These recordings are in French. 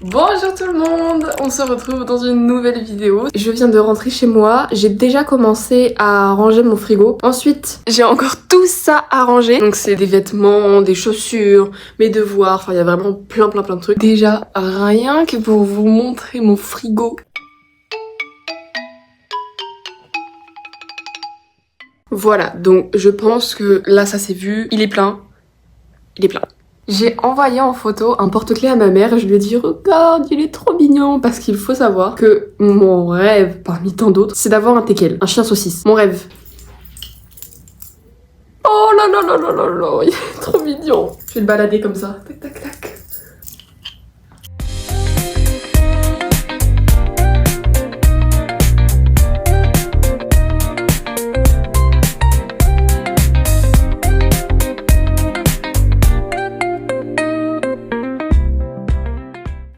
Bonjour tout le monde, on se retrouve dans une nouvelle vidéo. Je viens de rentrer chez moi, j'ai déjà commencé à ranger mon frigo. Ensuite, j'ai encore tout ça à ranger. Donc c'est des vêtements, des chaussures, mes devoirs, enfin il y a vraiment plein de trucs. Déjà, rien que pour vous montrer mon frigo. Voilà, donc je pense que là ça s'est vu, il est plein. Il est plein. J'ai envoyé en photo un porte-clés à ma mère et je lui ai dit regarde, il est trop mignon, parce qu'il faut savoir que mon rêve parmi tant d'autres, c'est d'avoir un teckel, un chien saucisse. Mon rêve. Oh là là là là là là, il est trop mignon. Je vais le balader comme ça. Tac tac tac.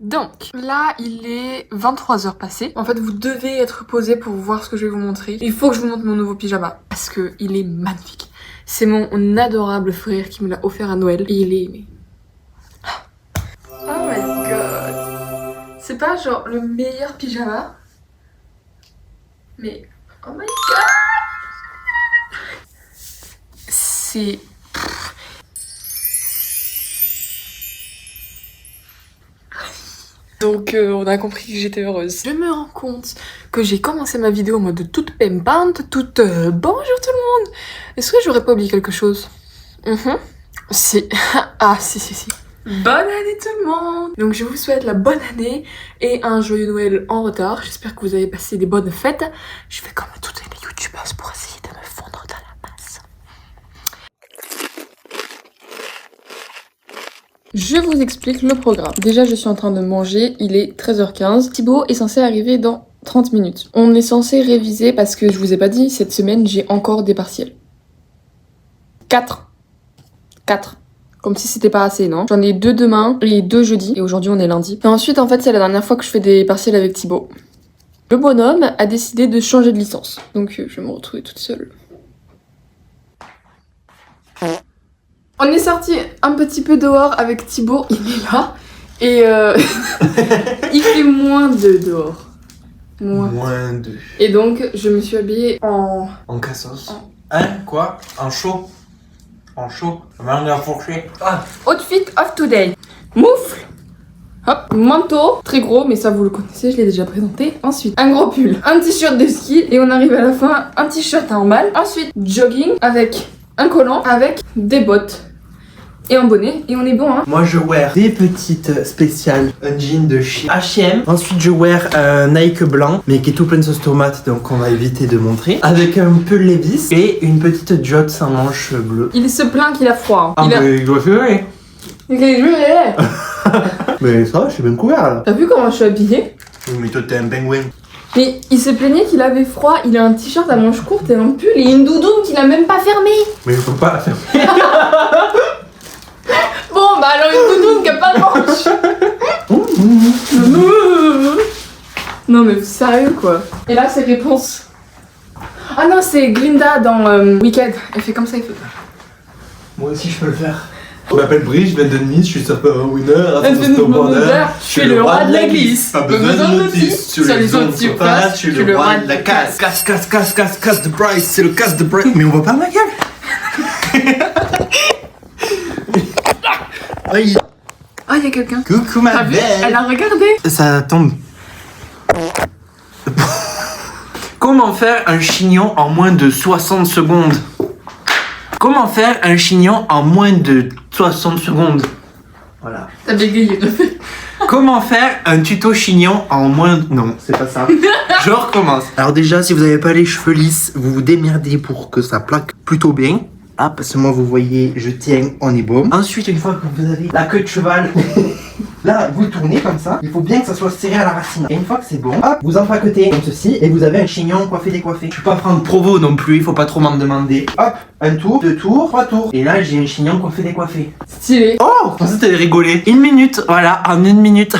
Donc, là, il est 23h passé. En fait, vous devez être posé pour voir ce que je vais vous montrer. Il faut que je vous montre mon nouveau pyjama parce que il est magnifique. C'est mon adorable frère qui me l'a offert à Noël. Et il est... Oh my god. C'est pas genre le meilleur pyjama. Mais... Oh my god. C'est... Donc on a compris que j'étais heureuse. Je me rends compte que j'ai commencé ma vidéo en mode toute pimpante, toute bonjour tout le monde. Est-ce que j'aurais pas oublié quelque chose? Si. Ah si. Bonne année tout le monde. Donc je vous souhaite la bonne année et un joyeux Noël en retard. J'espère que vous avez passé des bonnes fêtes. Je fais comme toutes les youtubeuses pour essayer de me fondre dans la masse. Je vous explique le programme. Déjà, je suis en train de manger, il est 13h15. Thibaut est censé arriver dans 30 minutes. On est censé réviser parce que je vous ai pas dit, cette semaine, j'ai encore des partiels. 4. Comme si c'était pas assez, non? J'en ai 2 demain et 2 jeudi. Et aujourd'hui, on est lundi. Et ensuite, en fait, c'est la dernière fois que je fais des partiels avec Thibaut. Le bonhomme a décidé de changer de licence. Donc, je vais me retrouver toute seule. On est sorti un petit peu dehors avec Thibaut, il est là, et il fait -2 dehors. -2. Et donc, je me suis habillée en... En cassos. Hein? Quoi? En chaud? En chaud? Main à fourcher. Ah! Outfit of today. Moufle. Hop, manteau, très gros, mais ça vous le connaissez, je l'ai déjà présenté. Ensuite, un gros pull, un t-shirt de ski, et on arrive à la fin, un t-shirt à emballe. Ensuite, jogging avec un collant, avec des bottes. Et un bonnet, et on est bon hein. Moi je wear des petites spéciales, un jean de chez H&M. Ensuite je wear un Nike blanc, mais qui est tout plein de sauce tomate, donc on va éviter de montrer. Avec un peu Levi's et une petite jotte sans manche bleue. Il se plaint qu'il a froid. Ah mais il doit faire. Il est joué. Mais ça va, je suis bien couvert là. T'as vu comment je suis habillée? Oui mais toi t'es un pingouin. Mais il se plaignait qu'il avait froid, il a un t-shirt à manches courtes et un pull et une doudoune qu'il a même pas fermée. Mais il faut pas la fermer. Bon bah alors une doudoune qui a pas de manches. Non mais sérieux quoi. Et là c'est réponse. Ah non c'est Glinda dans Wicked. Elle fait comme ça, il fait. Moi aussi je peux le faire. Je m'appelle Brice, je viens de Nice, je suis surfeur winner, Elle fait snowboarder. je suis le roi de la glisse. Pas besoin de notice. Sur les zones surface, je suis le roi de la casse. Casse de Bryce, c'est le casse de Bryce. Mais on voit pas ma gueule. Aïe. Ah y'a quelqu'un. Coucou ma T'as vu? belle. Elle a regardé. Ça tombe. Comment faire un chignon en moins de 60 secondes? Comment faire un chignon en moins de 60 secondes? Voilà. T'as bégayé. Comment faire un tuto chignon en moins... Non, c'est pas ça. Je recommence. Alors déjà, si vous n'avez pas les cheveux lisses, vous vous démerdez pour que ça plaque plutôt bien. Ah, parce que moi, vous voyez, je tiens, on est bon. Ensuite, une fois que vous avez la queue de cheval, là, vous tournez comme ça. Il faut bien que ça soit serré à la racine. Et une fois que c'est bon, hop, vous empaquetez comme ceci. Et vous avez un chignon coiffé décoiffé. Je peux pas prendre Provo non plus, il faut pas trop m'en demander. Hop, un tour, 2 tours, 3 tours. Et là, j'ai un chignon coiffé décoiffé. Stylé. Oh, je pensais que t'allais rigoler. 1 minute, voilà, en 1 minute.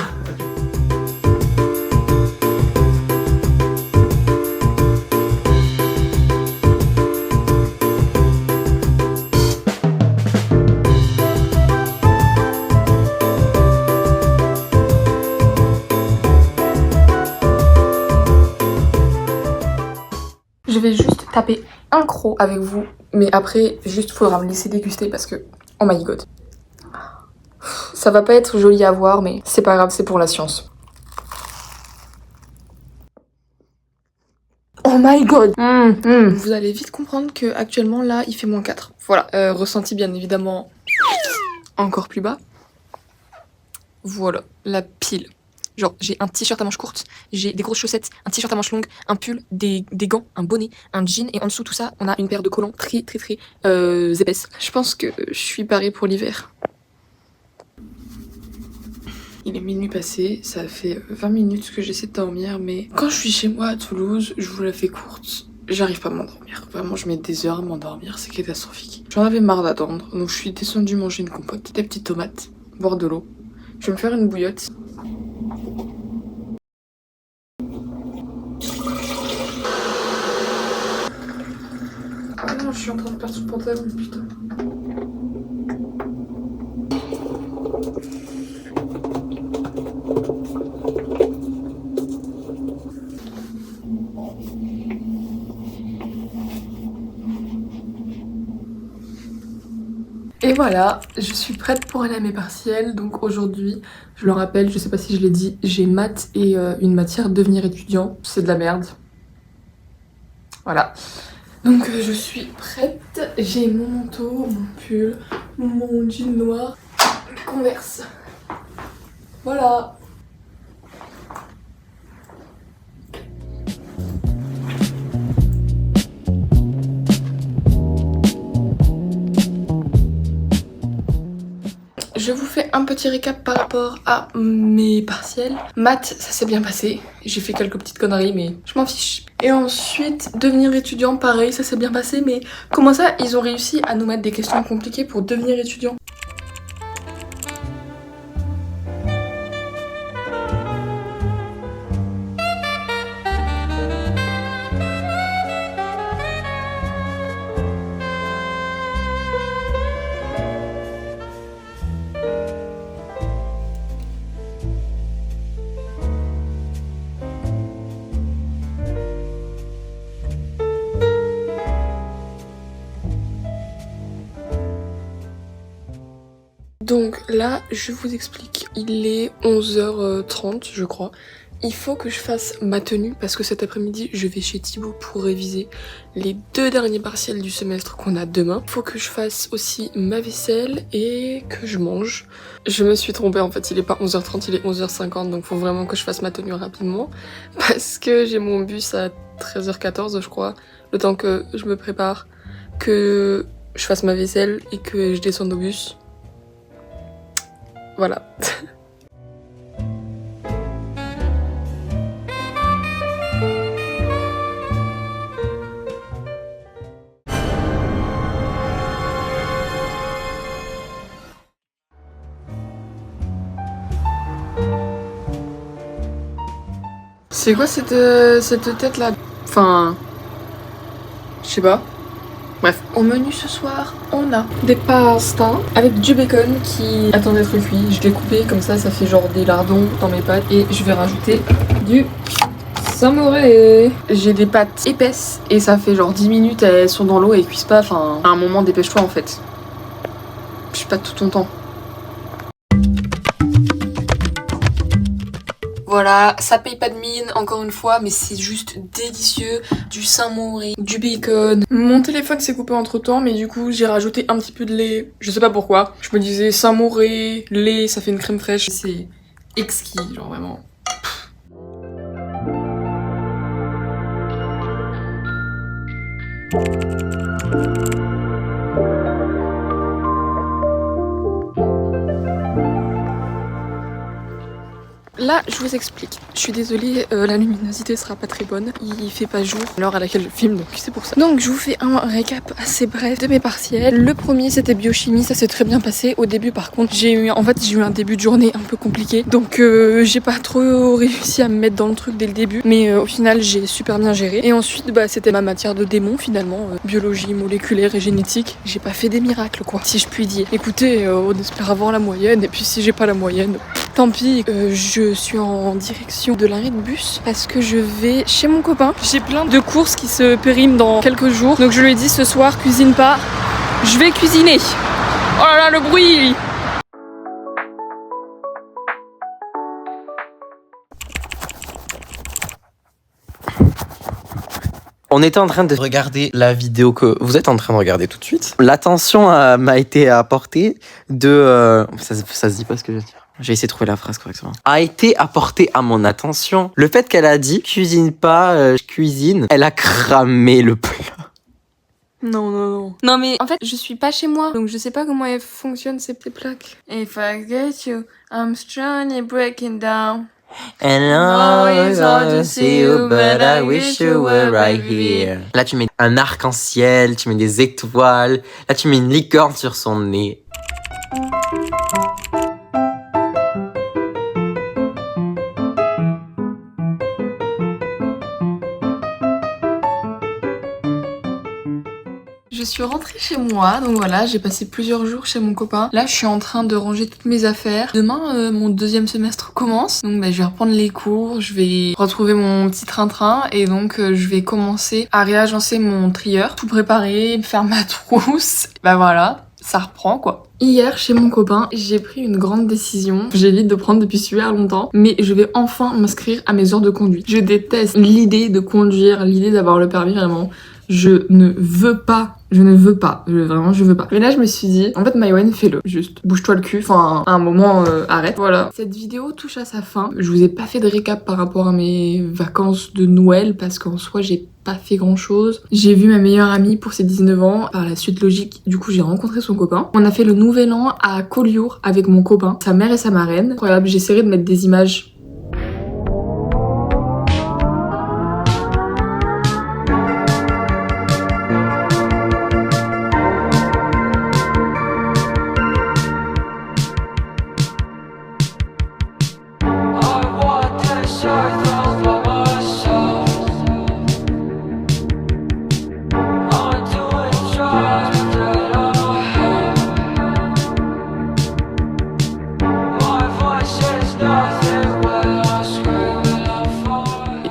vais juste taper un croc avec vous, mais après, juste faudra me laisser déguster parce que, oh my god. Ça va pas être joli à voir, mais c'est pas grave, c'est pour la science. Oh my god. Vous allez vite comprendre que actuellement là il fait -4. Voilà, ressenti bien évidemment encore plus bas. Voilà, la pile. Genre j'ai un t-shirt à manches courtes, j'ai des grosses chaussettes, un t-shirt à manches longues, un pull, des gants, un bonnet, un jean et en dessous tout ça on a une paire de collants très épaisses. Je pense que je suis parée pour l'hiver. Il est minuit passé, ça fait 20 minutes que j'essaie de dormir, mais quand je suis chez moi à Toulouse, je vous la fais courte, j'arrive pas à m'endormir. Vraiment, je mets des heures à m'endormir, c'est catastrophique. J'en avais marre d'attendre, donc je suis descendue manger une compote, des petites tomates, boire de l'eau. Je vais me faire une bouillotte. Ah non, je suis en train de perdre ce pantalon, putain. Et voilà, je suis prête pour aller à mes partiels. Donc aujourd'hui, je le rappelle, je sais pas si je l'ai dit, j'ai maths et une matière devenir étudiant. C'est de la merde. Voilà. Donc je suis prête. J'ai mon manteau, mon pull, mon jean noir, mes Converse. Voilà. Je vous fais un petit récap par rapport à mes partiels. Maths, ça s'est bien passé. J'ai fait quelques petites conneries, mais je m'en fiche. Et ensuite, devenir étudiant, pareil, ça s'est bien passé. Mais comment ça, ils ont réussi à nous mettre des questions compliquées pour devenir étudiant? Donc là, je vous explique. Il est 11h30, je crois. Il faut que je fasse ma tenue parce que cet après-midi, je vais chez Thibaut pour réviser les 2 derniers partiels du semestre qu'on a demain. Il faut que je fasse aussi ma vaisselle et que je mange. Je me suis trompée, en fait, il est pas 11h30, il est 11h50, donc faut vraiment que je fasse ma tenue rapidement parce que j'ai mon bus à 13h14, je crois. Le temps que je me prépare, que je fasse ma vaisselle et que je descende au bus. Voilà. C'est quoi cette tête là? Enfin... Je sais pas. Bref, au menu ce soir, on a des pastas avec du bacon qui attend d'être cuit. Je l'ai coupé comme ça fait genre des lardons dans mes pâtes et je vais rajouter du samouré. J'ai des pâtes épaisses et ça fait genre 10 minutes, elles sont dans l'eau et elles cuisent pas. Enfin, à un moment, dépêche-toi en fait. Je suis pas tout ton temps. Voilà, ça paye pas de mine, encore une fois, mais c'est juste délicieux. Du samouré, du bacon. Mon téléphone s'est coupé entre temps, mais du coup, j'ai rajouté un petit peu de lait. Je sais pas pourquoi. Je me disais samouré, lait, ça fait une crème fraîche. C'est exquis, genre vraiment. Là, je vous explique. Je suis désolée, la luminosité sera pas très bonne. Il fait pas jour à l'heure à laquelle je filme, donc c'est pour ça. Donc, je vous fais un récap assez bref de mes partiels. Le premier, c'était biochimie, ça s'est très bien passé. Au début, par contre, j'ai eu un début de journée un peu compliqué. Donc, j'ai pas trop réussi à me mettre dans le truc dès le début. Mais au final, j'ai super bien géré. Et ensuite, bah, c'était ma matière de démon, finalement. Biologie moléculaire et génétique. J'ai pas fait des miracles, quoi, si je puis dire. Écoutez, on espère avoir la moyenne. Et puis, si j'ai pas la moyenne, tant pis. Je suis en direction de l'arrêt de bus parce que je vais chez mon copain. J'ai plein de courses qui se périment dans quelques jours. Donc je lui ai dit ce soir, cuisine pas, je vais cuisiner. Oh là là, le bruit! On était en train de regarder la vidéo que vous êtes en train de regarder tout de suite. L'attention m'a été apportée de... Ça se dit pas ce que je veux dire. J'ai essayé de trouver la phrase correctement. A été apportée à mon attention le fait qu'elle a dit cuisine pas, je cuisine. Elle a cramé le plat. Non. Non mais en fait je suis pas chez moi donc je sais pas comment elles fonctionnent ces plaques. If I get you, I'm strongly breaking down. And always want to see you, but I wish you were right here. Là, tu mets un arc-en-ciel, tu mets des étoiles. Là, tu mets une licorne sur son nez. Je suis rentrée chez moi, donc voilà, j'ai passé plusieurs jours chez mon copain. Là, je suis en train de ranger toutes mes affaires. Demain, mon deuxième semestre commence, donc je vais reprendre les cours, je vais retrouver mon petit train-train et donc je vais commencer à réagencer mon trieur, tout préparer, faire ma trousse. Voilà, ça reprend quoi. Hier, chez mon copain, j'ai pris une grande décision. J'évite de prendre depuis super longtemps, mais je vais enfin m'inscrire à mes heures de conduite. Je déteste l'idée de conduire, l'idée d'avoir le permis vraiment. Je ne veux pas. Vraiment, je veux pas. Mais là, je me suis dit, en fait, Maïwen, fais-le. Juste, bouge-toi le cul. Enfin, à un moment, arrête. Voilà. Cette vidéo touche à sa fin. Je vous ai pas fait de récap par rapport à mes vacances de Noël parce qu'en soi, j'ai pas fait grand chose. J'ai vu ma meilleure amie pour ses 19 ans. Par la suite logique, du coup, j'ai rencontré son copain. On a fait le nouvel an à Collioure avec mon copain, sa mère et sa marraine. Incroyable. J'essaierai de mettre des images.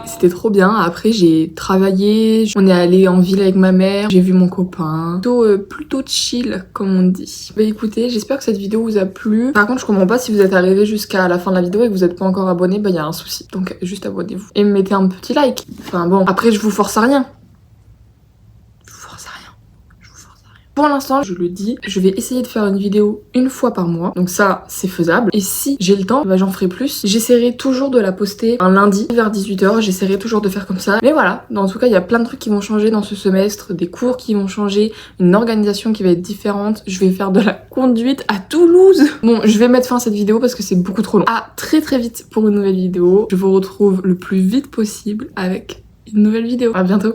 C'était trop bien. Après, j'ai travaillé, on est allé en ville avec ma mère, j'ai vu mon copain. Plutôt chill, comme on dit. Bah écoutez, j'espère que cette vidéo vous a plu. Par contre, je comprends pas si vous êtes arrivé jusqu'à la fin de la vidéo et que vous êtes pas encore abonné, bah y a un souci. Donc juste abonnez-vous. Et mettez un petit like. Enfin bon, après je vous force à rien. Pour l'instant, je le dis, je vais essayer de faire une vidéo une fois par mois. Donc ça, c'est faisable. Et si j'ai le temps, bah j'en ferai plus. J'essaierai toujours de la poster un lundi vers 18h. J'essaierai toujours de faire comme ça. Mais voilà, en tout cas, il y a plein de trucs qui vont changer dans ce semestre. Des cours qui vont changer. Une organisation qui va être différente. Je vais faire de la conduite à Toulouse. Bon, je vais mettre fin à cette vidéo parce que c'est beaucoup trop long. À très très vite pour une nouvelle vidéo. Je vous retrouve le plus vite possible avec une nouvelle vidéo. À bientôt.